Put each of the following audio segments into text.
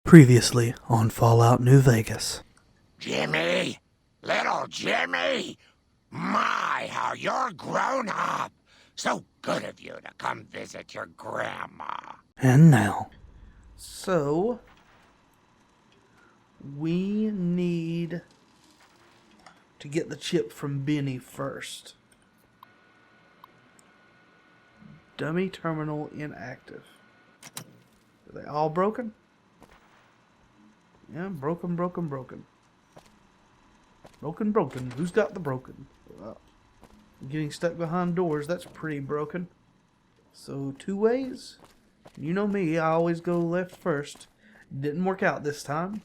Previously on Fallout New Vegas. Jimmy! Little Jimmy! My, how you're grown up! So good of you to come visit your grandma. And now. So, we need to get the chip from Benny first. Dummy terminal inactive. Are they all broken? Yeah, broken. Broken. Who's got the broken? Getting stuck behind doors, that's pretty broken. So, 2 ways? You know me, I always go left first. Didn't work out this time.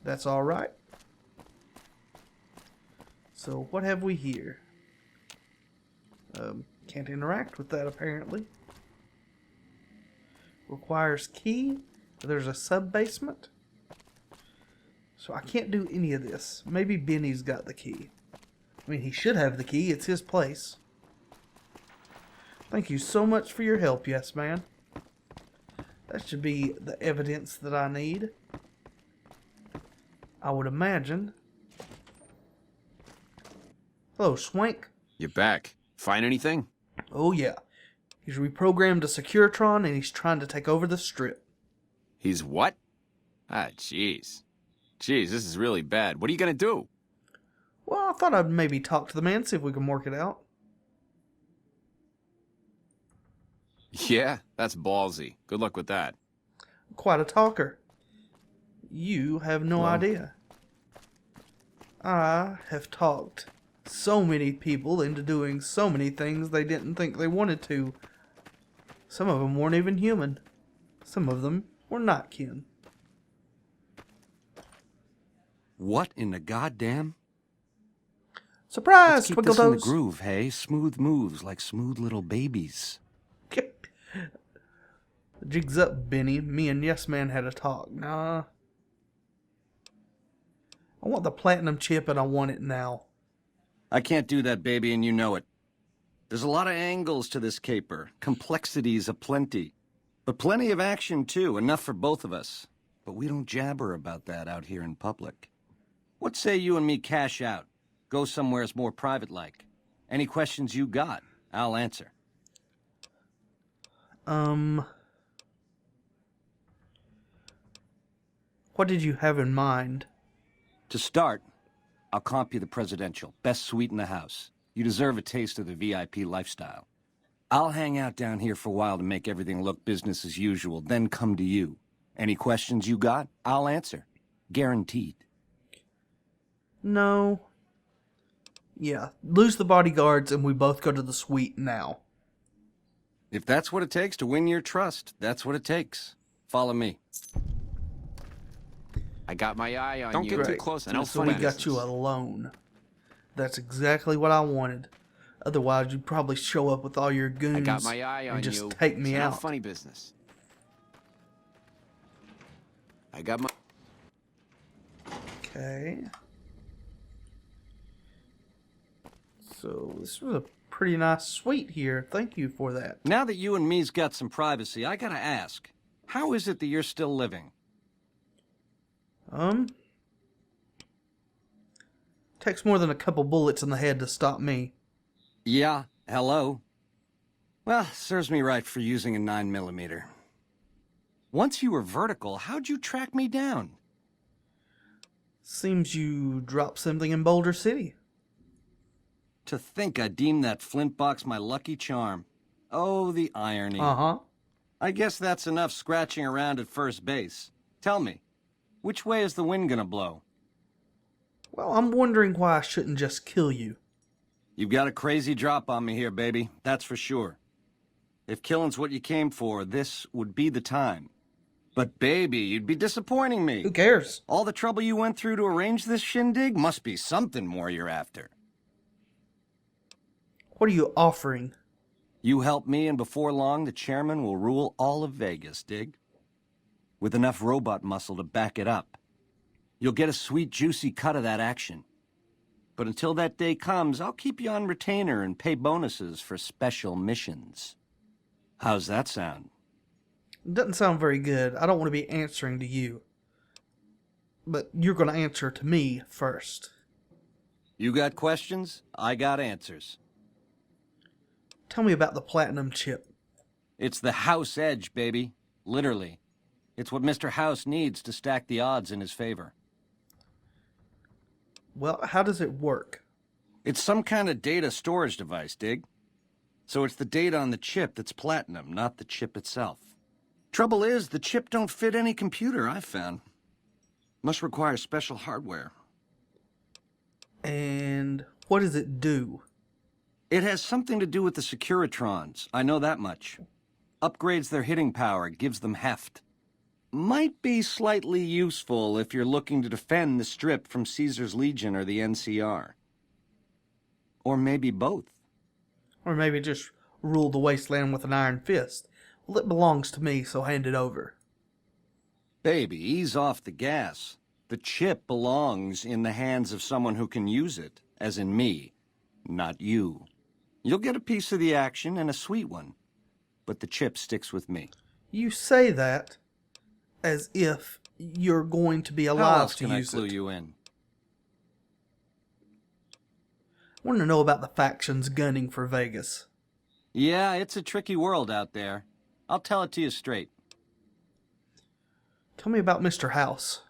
That's alright. So, what have we here? Can't interact with that apparently. Requires key. There's a sub-basement. So I can't do any of this. Maybe Benny's got the key. I mean, he should have the key. It's his place. Thank you so much for your help, yes man. That should be the evidence that I need. I would imagine. Hello, Swank. You're back. Find anything? Oh yeah. He's reprogrammed a Securitron and he's trying to take over the Strip. He's what? Ah, jeez. Jeez, this is really bad. What are you gonna do? Well, I thought I'd maybe talk to the man, see if we can work it out. Yeah, that's ballsy. Good luck with that. Quite a talker. You have no idea. I have talked so many people into doing so many things they didn't think they wanted to. Some of them weren't even human. Some of them were not kin. What in the goddamn? Surprise, Let's keep Twinkle this in the Toes. groove, hey? Smooth moves like smooth little babies. Jigs up, Benny. Me and Yes Man had a talk. Nah. I want the platinum chip and I want it now. I can't do that, baby, and you know it. There's a lot of angles to this caper. Complexities aplenty. But plenty of action, too. Enough for both of us. But we don't jabber about that out here in public. What say you and me cash out? Go somewheres more private-like. Any questions you got, I'll answer. What did you have in mind? To start, I'll comp you the presidential. Best suite in the house. You deserve a taste of the VIP lifestyle. I'll hang out down here for a while to make everything look business as usual, then come to you. Any questions you got, I'll answer. Guaranteed. No. Yeah, lose the bodyguards and we both go to the suite now. If that's what it takes to win your trust, that's what it takes. Follow me. I got my eye on Don't you. get Too Right. close. I don't So we got you alone. That's exactly what I wanted. Otherwise, you'd probably show up with all your goons I got my eye on and just you. take me It's no out. funny business. I got my... Okay. So, this was a pretty nice suite here. Thank you for that. Now that you and me's got some privacy, I gotta ask, how is it that you're still living? Takes more than a couple bullets in the head to stop me. Yeah, hello. Well, serves me right for using a 9mm. Once you were vertical, how'd you track me down? Seems you dropped something in Boulder City. To think I deemed that flint box my lucky charm. Oh, the irony. Uh-huh. I guess that's enough scratching around at first base. Tell me, which way is the wind gonna blow? Well, I'm wondering why I shouldn't just kill you. You've got a crazy drop on me here, baby. That's for sure. If killing's what you came for, this would be the time. But baby, you'd be disappointing me. Who cares? All the trouble you went through to arrange this shindig must be something more you're after. What are you offering? You help me, and before long, the chairman will rule all of Vegas, dig? With enough robot muscle to back it up. You'll get a sweet, juicy cut of that action. But until that day comes, I'll keep you on retainer and pay bonuses for special missions. How's that sound? It doesn't sound very good. I don't want to be answering to you. but you're going to answer to me first. You got questions? I got answers. Tell me about the platinum chip. It's the house edge, baby. Literally. It's what Mr. House needs to stack the odds in his favor. Well, how does it work? It's some kind of data storage device, dig? So it's the data on the chip that's platinum, not the chip itself. Trouble is, the chip don't fit any computer I've found. Must require special hardware. And what does it do? It has something to do with the Securitrons, I know that much. Upgrades their hitting power, gives them heft. Might be slightly useful if you're looking to defend the Strip from Caesar's Legion or the NCR. Or maybe both. Or maybe just rule the wasteland with an iron fist. Well, it belongs to me, so hand it over. Baby, ease off the gas. The chip belongs in the hands of someone who can use it, as in me, not you. You'll get a piece of the action and a sweet one, but the chip sticks with me. You say that as if you're going to be How alive else to can I use clue it. you in? I want to know about the factions gunning for Vegas. Yeah, it's a tricky world out there. I'll tell it to you straight. Tell me about Mr. House.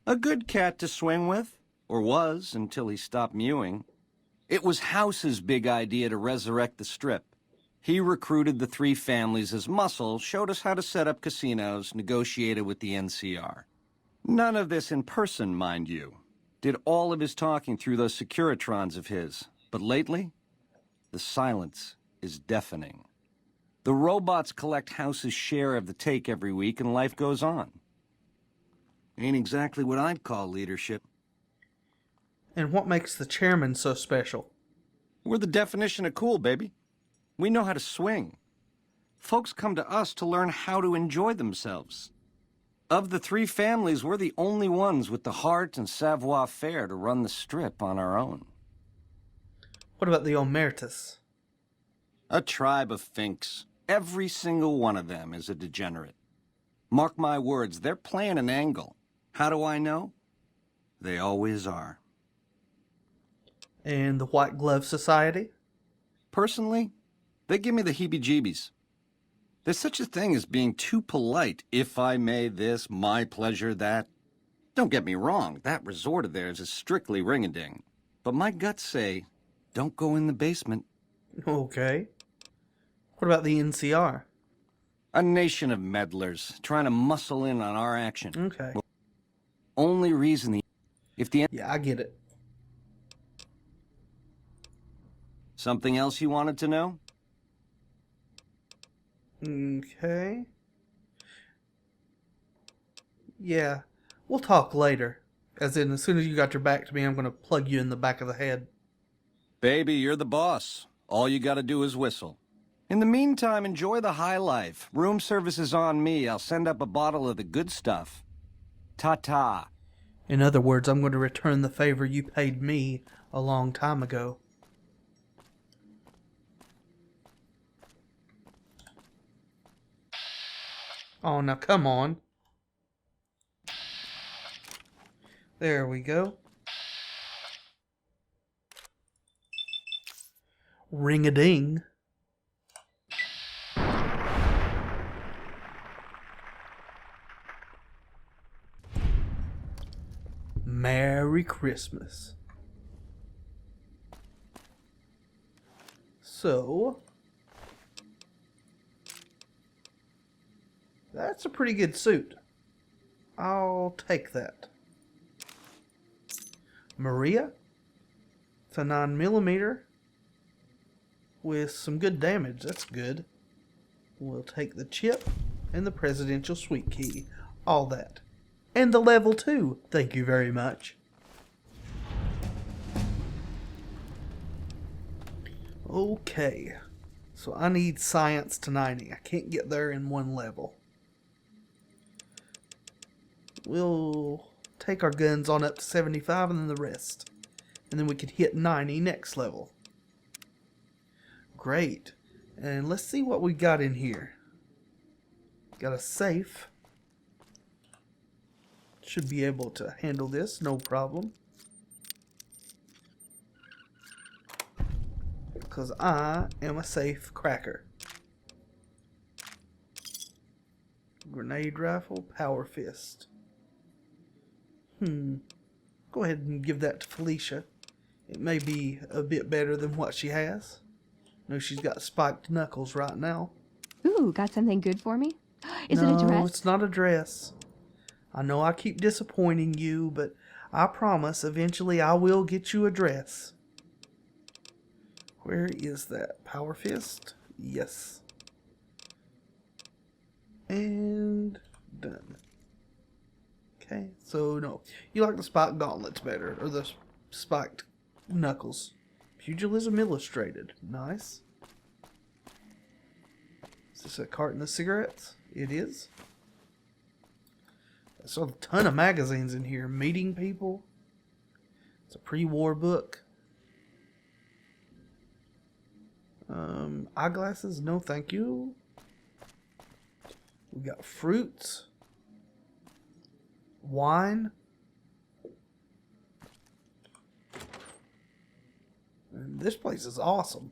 A good cat to swing with, or was until he stopped mewing. It was House's big idea to resurrect the Strip. He recruited the three families as muscle, showed us how to set up casinos, negotiated with the NCR. None of this in person, mind you. Did all of his talking through those Securitrons of his. But lately, the silence is deafening. The robots collect House's share of the take every week, and life goes on. Ain't exactly what I'd call leadership. And what makes the chairman so special? We're the definition of cool, baby. We know how to swing. Folks come to us to learn how to enjoy themselves. Of the three families, we're the only ones with the heart and savoir-faire to run the Strip on our own. What about the Omertas? A tribe of finks. Every single one of them is a degenerate. Mark my words, they're playing an angle. How do I know? They always are. And the White Glove Society? Personally, they give me the heebie-jeebies. There's such a thing as being too polite. If I may this, my pleasure that. Don't get me wrong, that resort of theirs is strictly ring-a-ding. But my guts say, don't go in the basement. Okay. What about the NCR? A nation of meddlers trying to muscle in on our action. Okay. Well, only reason Yeah, I get it. Something else you wanted to know? Okay. Yeah, we'll talk later. As in, as soon as you got your back to me, I'm going to plug you in the back of the head. Baby, you're the boss. All you gotta do is whistle. In the meantime, enjoy the high life. Room service is on me. I'll send up a bottle of the good stuff. Ta-ta. In other words, I'm going to return the favor you paid me a long time ago. Oh, now come on. There we go. Ring-a-ding. Merry Christmas. So, that's a pretty good suit. I'll take that. Maria? It's a 9mm with some good damage. That's good. We'll take the chip and the presidential suite key. All that. And the level 2. Thank you very much. Okay. So I need science to 90. I can't get there in one level. We'll take our guns on up to 75 and then the rest. And then we can hit 90 next level. Great. And let's see what we got in here. Got a safe. should be able to handle this, no problem. Because I am a safe cracker. Grenade rifle, power fist. Go ahead and give that to Felicia. It may be a bit better than what she has. I know she's got spiked knuckles right now. Ooh, got something good for me? Is No, it a dress? it's not a dress. I know I keep disappointing you, but I promise eventually I will get you a dress. Where is that? Power fist? Yes. And done. Okay, so no. You like the spiked gauntlets better, or the spiked knuckles. Pugilism Illustrated. Nice. Is this a carton of cigarettes? It is. There's a ton of magazines in here. Meeting people. It's a pre-war book. Eyeglasses? No, thank you. We got fruits. Wine. And this place is awesome.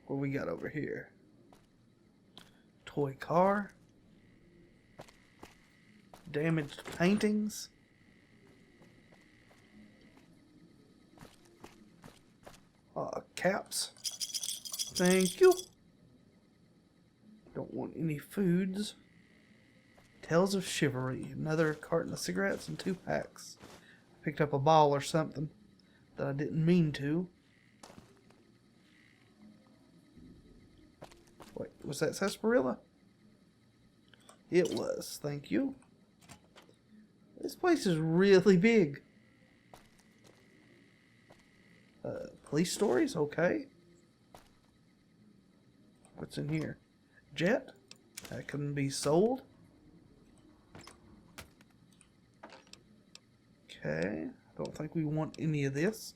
What we got over here? Toy car. Damaged paintings. Caps. Thank you. Don't want any foods. Tales of Chivalry. Another carton of cigarettes and 2 packs. Picked up a ball or something that I didn't mean to. Wait, was that sarsaparilla? It was. Thank you. This place is really big. Police stories? Okay. What's in here? Jet? That can be sold. Okay. Don't think we want any of this.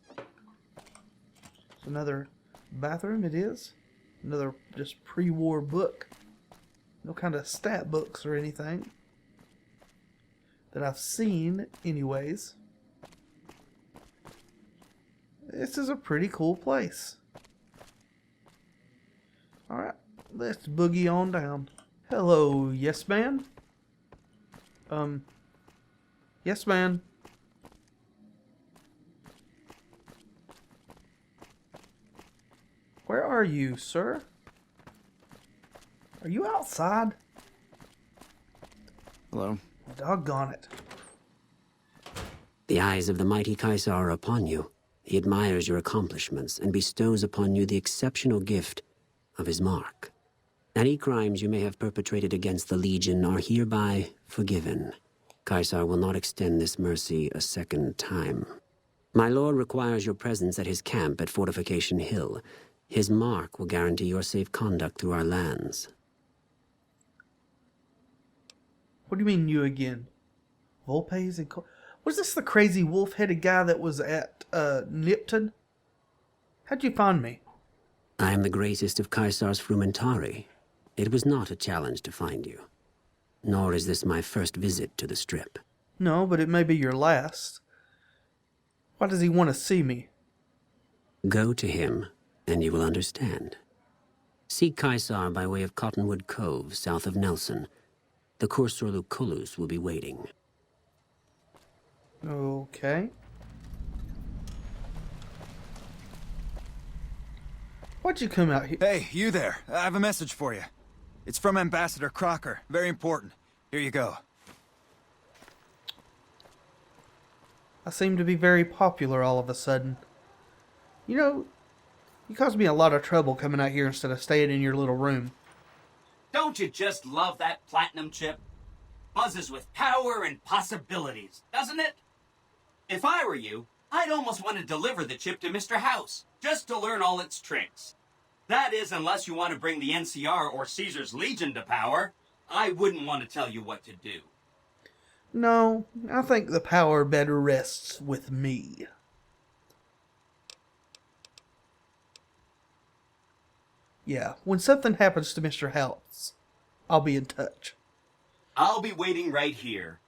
It's another bathroom, it is. Another just pre-war book. No kind of stat books or anything that I've seen anyways. This is a pretty cool place. Alright, let's boogie on down. Hello, yes man? Yes man. Where are you, sir? Are you outside? Hello? Doggone it. The eyes of the mighty Kaisar are upon you. He admires your accomplishments and bestows upon you the exceptional gift of his mark. Any crimes you may have perpetrated against the Legion are hereby forgiven. Kaisar will not extend this mercy a second time. My lord requires your presence at his camp at Fortification Hill. His mark will guarantee your safe conduct through our lands. What do you mean you again? Volpes and... Was this the crazy wolf-headed guy that was at Nipton? How'd you find me? I am the greatest of Kaisar's Frumentari. It was not a challenge to find you. Nor is this my first visit to the Strip. No, but it may be your last. Why does he want to see me? Go to him, and you will understand. Seek Kaisar by way of Cottonwood Cove, south of Nelson. The Cursor Lucullus will be waiting. Okay. Why'd you come out here? Hey, you there. I have a message for you. It's from Ambassador Crocker. Very important. Here you go. I seem to be very popular all of a sudden. You know, you caused me a lot of trouble coming out here instead of staying in your little room. Don't you just love that platinum chip? Buzzes with power and possibilities, doesn't it? If I were you, I'd almost want to deliver the chip to Mr. House, just to learn all its tricks. That is, unless you want to bring the NCR or Caesar's Legion to power. I wouldn't want to tell you what to do. No, I think the power better rests with me. Yeah, when something happens to Mr. House, I'll be in touch. I'll be waiting right here.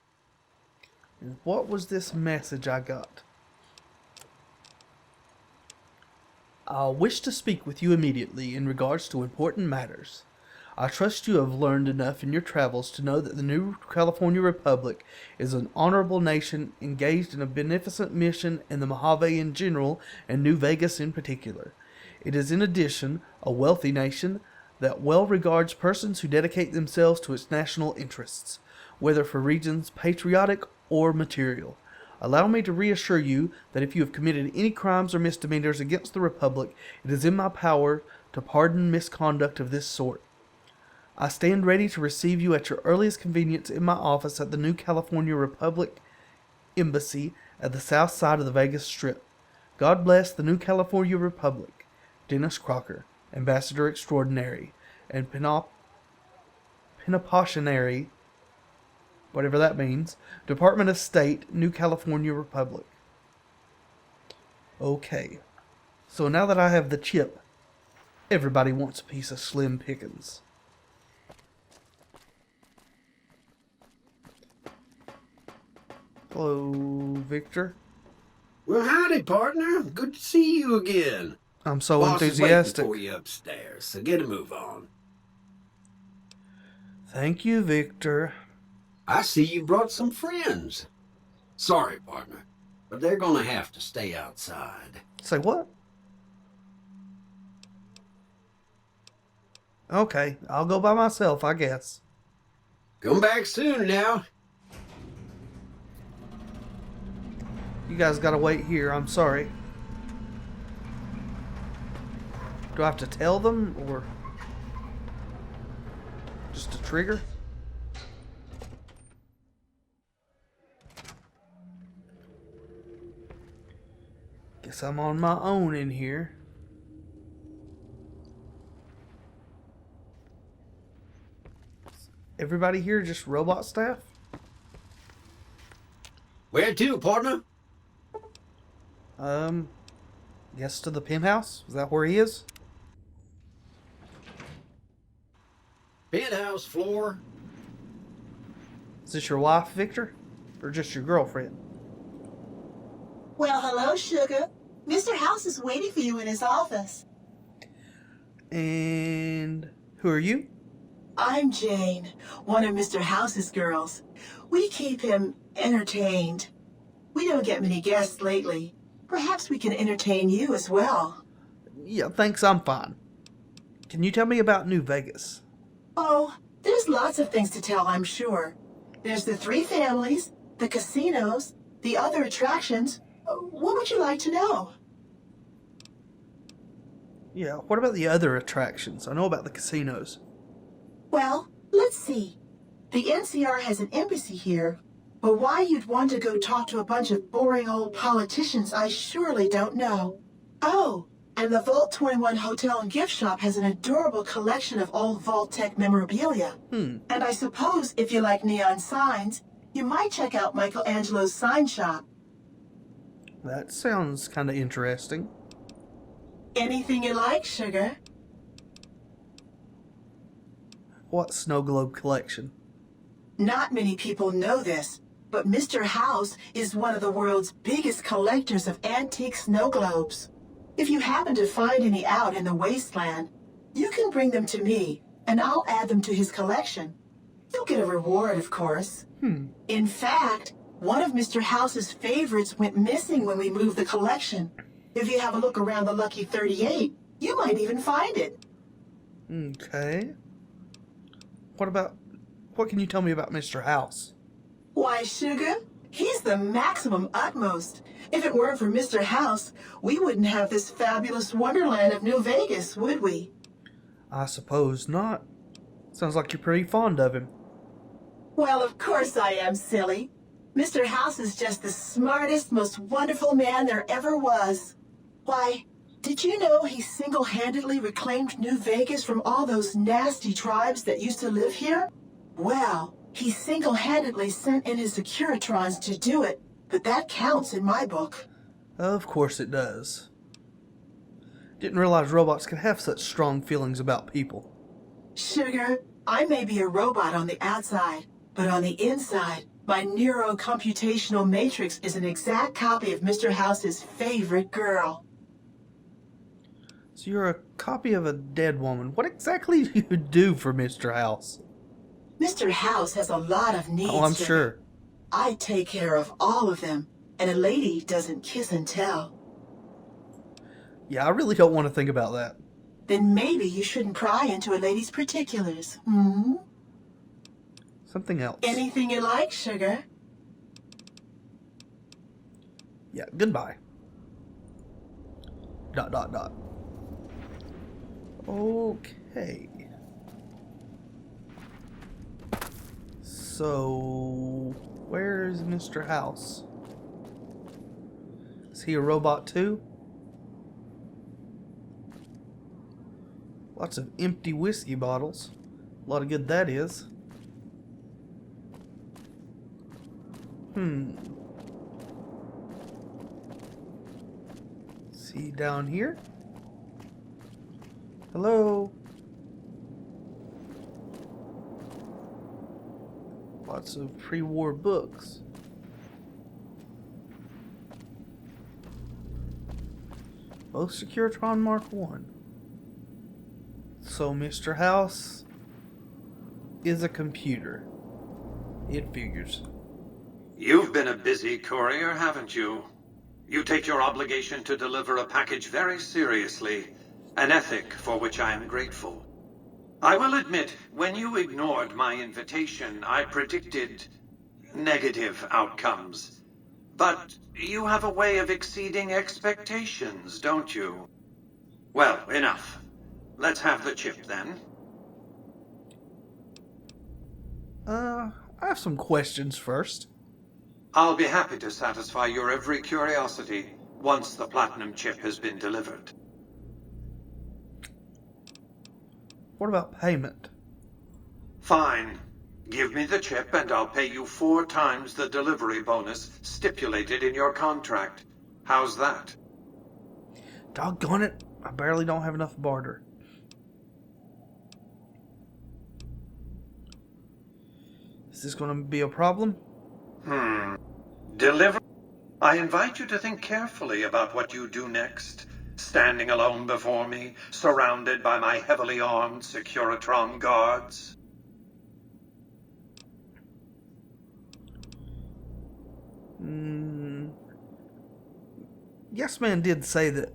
And what was this message I got? I wish to speak with you immediately in regards to important matters. I trust you have learned enough in your travels to know that the new California Republic is an honorable nation engaged in a beneficent mission in the Mojave in general and New Vegas in particular. It is in addition a wealthy nation that well regards persons who dedicate themselves to its national interests, whether for reasons patriotic or material. Allow me to reassure you that if you have committed any crimes or misdemeanors against the Republic, it is in my power to pardon misconduct of this sort. I stand ready to receive you at your earliest convenience in my office at the New California Republic Embassy at the south side of the Vegas Strip. God bless the New California Republic. Dennis Crocker, Ambassador Extraordinary and Plenipotentiary, whatever that means, Department of State, New California Republic. Okay, so now that I have the chip, everybody wants a piece of Slim Pickens. Hello, Victor. Well, howdy, partner. Good to see you again. I'm so Boss enthusiastic. is waiting for you upstairs, so get a move on. Thank you, Victor. I see you brought some friends. Sorry, partner, but they're gonna have to stay outside. Say what? Okay, I'll go by myself, I guess. Come back soon now. You guys gotta wait here, I'm sorry. Do I have to tell them, or just a trigger? Guess I'm on my own in here. Everybody here just robot staff? Where to, partner? Guess to the penthouse? Is that where he is? Penthouse floor. Is this your wife, Victor? Or just your girlfriend? Well, hello, Sugar. Mr. House is waiting for you in his office. And who are you? I'm Jane, one of Mr. House's girls. We keep him entertained. We don't get many guests lately. Perhaps we can entertain you as well. Yeah, thanks, I'm fine. Can you tell me about New Vegas? Oh, there's lots of things to tell, I'm sure. There's the three families, the casinos, the other attractions. What would you like to know? Yeah, what about the other attractions? I know about the casinos. Well, let's see. The NCR has an embassy here, but why you'd want to go talk to a bunch of boring old politicians, I surely don't know. Oh, and the Vault 21 Hotel and Gift Shop has an adorable collection of old Vault-Tec memorabilia. And I suppose if you like neon signs, you might check out Michelangelo's sign shop. That sounds kind of interesting. Anything you like, Sugar? What snow globe collection? Not many people know this, but Mr. House is one of the world's biggest collectors of antique snow globes. If you happen to find any out in the wasteland, you can bring them to me, and I'll add them to his collection. You'll get a reward, of course. In fact, one of Mr. House's favorites went missing when we moved the collection. If you have a look around the Lucky 38, you might even find it. Okay. What can you tell me about Mr. House? Why, Sugar, he's the maximum utmost. If it weren't for Mr. House, we wouldn't have this fabulous wonderland of New Vegas, would we? I suppose not. Sounds like you're pretty fond of him. Well, of course I am, silly. Mr. House is just the smartest, most wonderful man there ever was. Why, did you know he single-handedly reclaimed New Vegas from all those nasty tribes that used to live here? Well, he single-handedly sent in his Securitrons to do it, but that counts in my book. Of course it does. Didn't realize robots could have such strong feelings about people. Sugar, I may be a robot on the outside, but on the inside, My neurocomputational matrix is an exact copy of Mr. House's favorite girl. So you're a copy of a dead woman. What exactly do you do for Mr. House? Mr. House has a lot of needs. Oh, I'm Jimmy. sure. I take care of all of them, and a lady doesn't kiss and tell. Yeah, I really don't want to think about that. Then maybe you shouldn't pry into a lady's particulars. Hmm? Something else. Anything you like, sugar. Yeah, goodbye. ... Okay. So, where is Mr. House? Is he a robot too? Lots of empty whiskey bottles. A lot of good that is. See down here? Hello? Lots of pre-war books. Both Securitron Mark 1. So Mr. House is a computer. It figures. You've been a busy courier, haven't you? You take your obligation to deliver a package very seriously, an ethic for which I am grateful. I will admit, when you ignored my invitation, I predicted negative outcomes. But you have a way of exceeding expectations, don't you? Well, enough. Let's have the chip, then. I have some questions first. I'll be happy to satisfy your every curiosity once the platinum chip has been delivered. What about payment? Fine. Give me the chip and I'll pay you 4 times the delivery bonus stipulated in your contract. How's that? Doggone it, I barely don't have enough barter. Is this going to be a problem? Deliver? I invite you to think carefully about what you do next. Standing alone before me, surrounded by my heavily armed Securitron guards. Yes Man did say that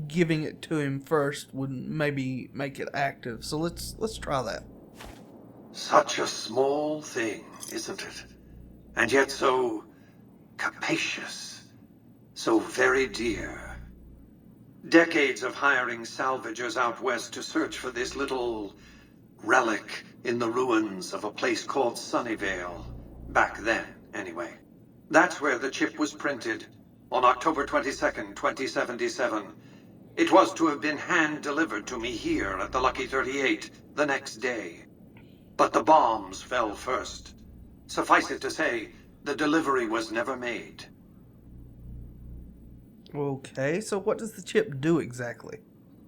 giving it to him first would maybe make it active, so let's try that. Such a small thing, isn't it? And yet so capacious, so very dear. Decades of hiring salvagers out west to search for this little relic in the ruins of a place called Sunnyvale. Back then, anyway. That's where the chip was printed, on October 22nd, 2077. It was to have been hand-delivered to me here at the Lucky 38 the next day. But the bombs fell first. Suffice it to say, the delivery was never made. Okay, so what does the chip do exactly?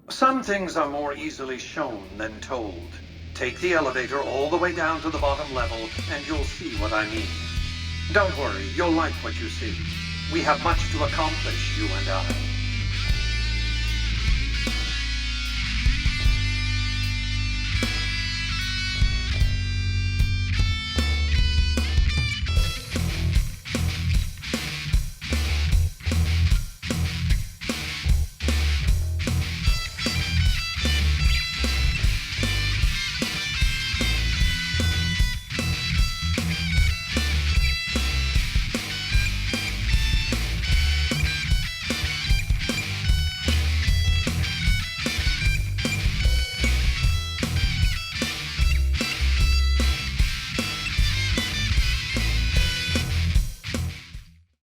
Some things are more easily shown than told. Take the elevator all the way down to the bottom level, and you'll see what I mean. Don't worry, you'll like what you see. We have much to accomplish, you and I.